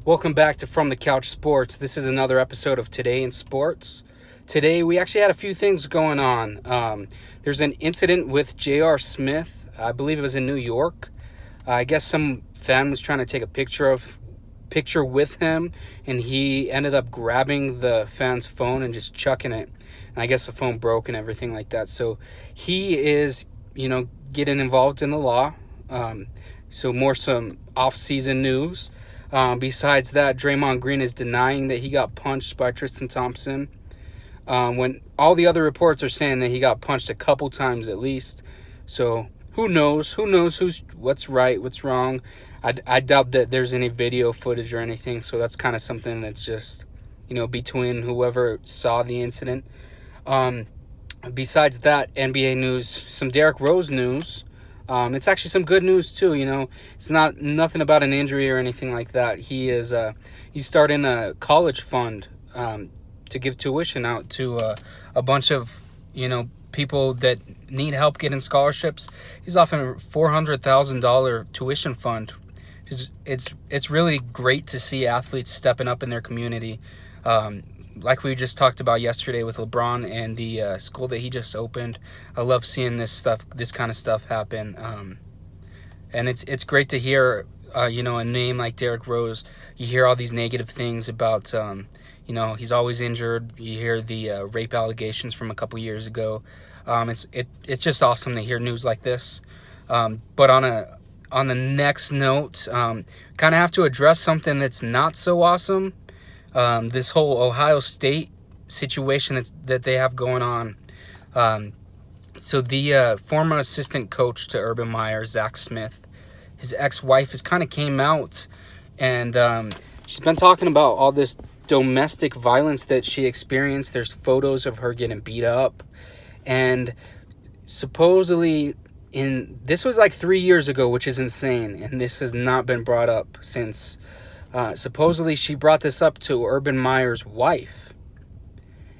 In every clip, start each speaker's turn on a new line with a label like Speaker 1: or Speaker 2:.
Speaker 1: Welcome back to From the Couch Sports. This is another episode of Today in Sports. Today, we actually had a few things going on. There's an incident with J.R. Smith. I believe it was in New York. I guess some fan was trying to take a picture with him, and he ended up grabbing the fan's phone and just chucking it. And I guess the phone broke and everything like that. So he is, getting involved in the law. So some off-season news. Besides that, Draymond Green is denying that he got punched by Tristan Thompson. When all the other reports are saying that he got punched a couple times at least. So who knows? What's right, what's wrong. I doubt that there's any video footage or anything. So that's kind of something that's just, between whoever saw the incident. Besides that, NBA news, some Derrick Rose news. It's actually some good news too. It's nothing about an injury or anything like that. He's starting a college fund to give tuition out to a bunch of people that need help getting scholarships. He's offering $400,000 tuition fund. It's really great to see athletes stepping up in their community. Like we just talked about yesterday with LeBron and the school that he just opened. I love seeing this kind of stuff happen. And it's great to hear, a name like Derrick Rose. You hear all these negative things about, he's always injured. You hear the rape allegations from a couple years ago. It's just awesome to hear news like this. But on the next note, kind of have to address something that's not so awesome. This whole Ohio State situation that they have going on. So the former assistant coach to Urban Meyer, Zach Smith, his ex-wife has kind of came out, and she's been talking about all this domestic violence that she experienced. There's photos of her getting beat up, and supposedly this was like 3 years ago, which is insane, and this has not been brought up since. Supposedly she brought this up to Urban Meyer's wife,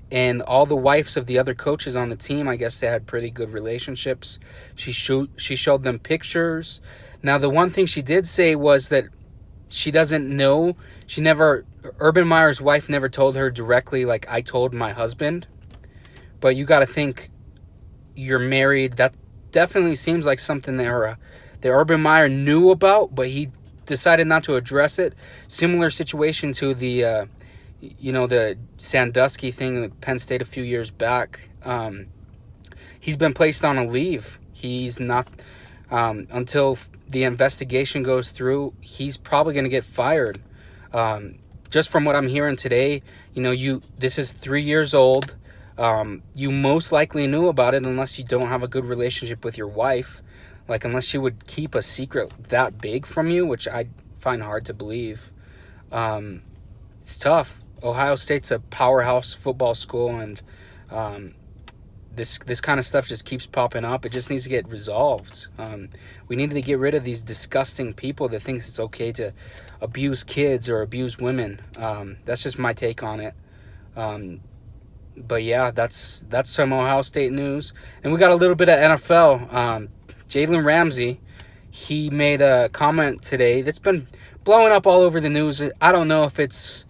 Speaker 1: and all the wives of the other coaches on the team, I guess they had pretty good relationships. She showed them pictures. Now, the one thing she did say was that she doesn't know. Urban Meyer's wife never told her directly, like, I told my husband. But you got to think, you're married. That definitely seems like something that Urban Meyer knew about, but he decided not to address it. Similar situation to the Sandusky thing at Penn State a few years back. He's been placed on a leave. He's not, until the investigation goes through, he's probably going to get fired. Just from what I'm hearing today, this is 3 years old. You most likely knew about it unless you don't have a good relationship with your wife. Like, unless she would keep a secret that big from you, which I find hard to believe. It's tough. Ohio State's a powerhouse football school, and this kind of stuff just keeps popping up. It just needs to get resolved. We need to get rid of these disgusting people that thinks it's okay to abuse kids or abuse women. That's just my take on it. But yeah, that's some Ohio State news. And we got a little bit of NFL. Jalen Ramsey, he made a comment today that's been blowing up all over the news. I don't know if it's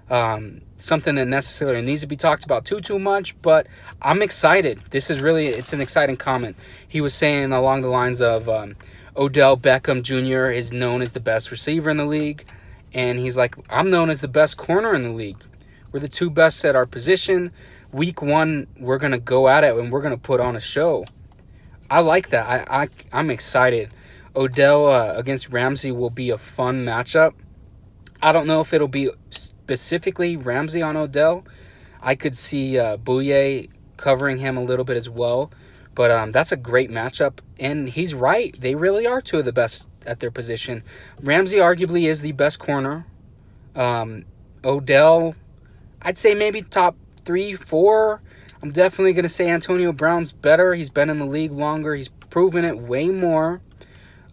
Speaker 1: something that necessarily needs to be talked about too much, but I'm excited. It's an exciting comment. He was saying along the lines of Odell Beckham Jr. is known as the best receiver in the league, and he's like, I'm known as the best corner in the league. We're the two best at our position. Week 1, we're going to go at it, and we're going to put on a show. I like that. I'm excited. Odell against Ramsey will be a fun matchup. I don't know if it'll be specifically Ramsey on Odell. I could see Bouye covering him a little bit as well. But that's a great matchup. And he's right. They really are two of the best at their position. Ramsey arguably is the best corner. Odell, I'd say maybe top 3, 4. I'm definitely going to say Antonio Brown's better. He's been in the league longer. He's proven it way more.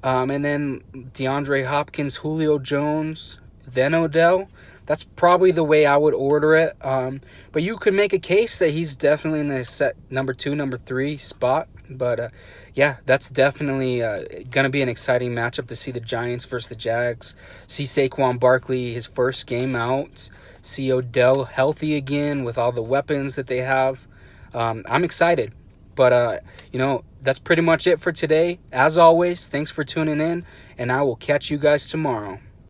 Speaker 1: And then DeAndre Hopkins, Julio Jones, then Odell. That's probably the way I would order it. But you could make a case that he's definitely in the set number 2, number 3 spot. But yeah, that's definitely going to be an exciting matchup to see the Giants versus the Jags. See Saquon Barkley, his first game out. See Odell healthy again with all the weapons that they have. I'm excited. But, that's pretty much it for today. As always, thanks for tuning in, and I will catch you guys tomorrow.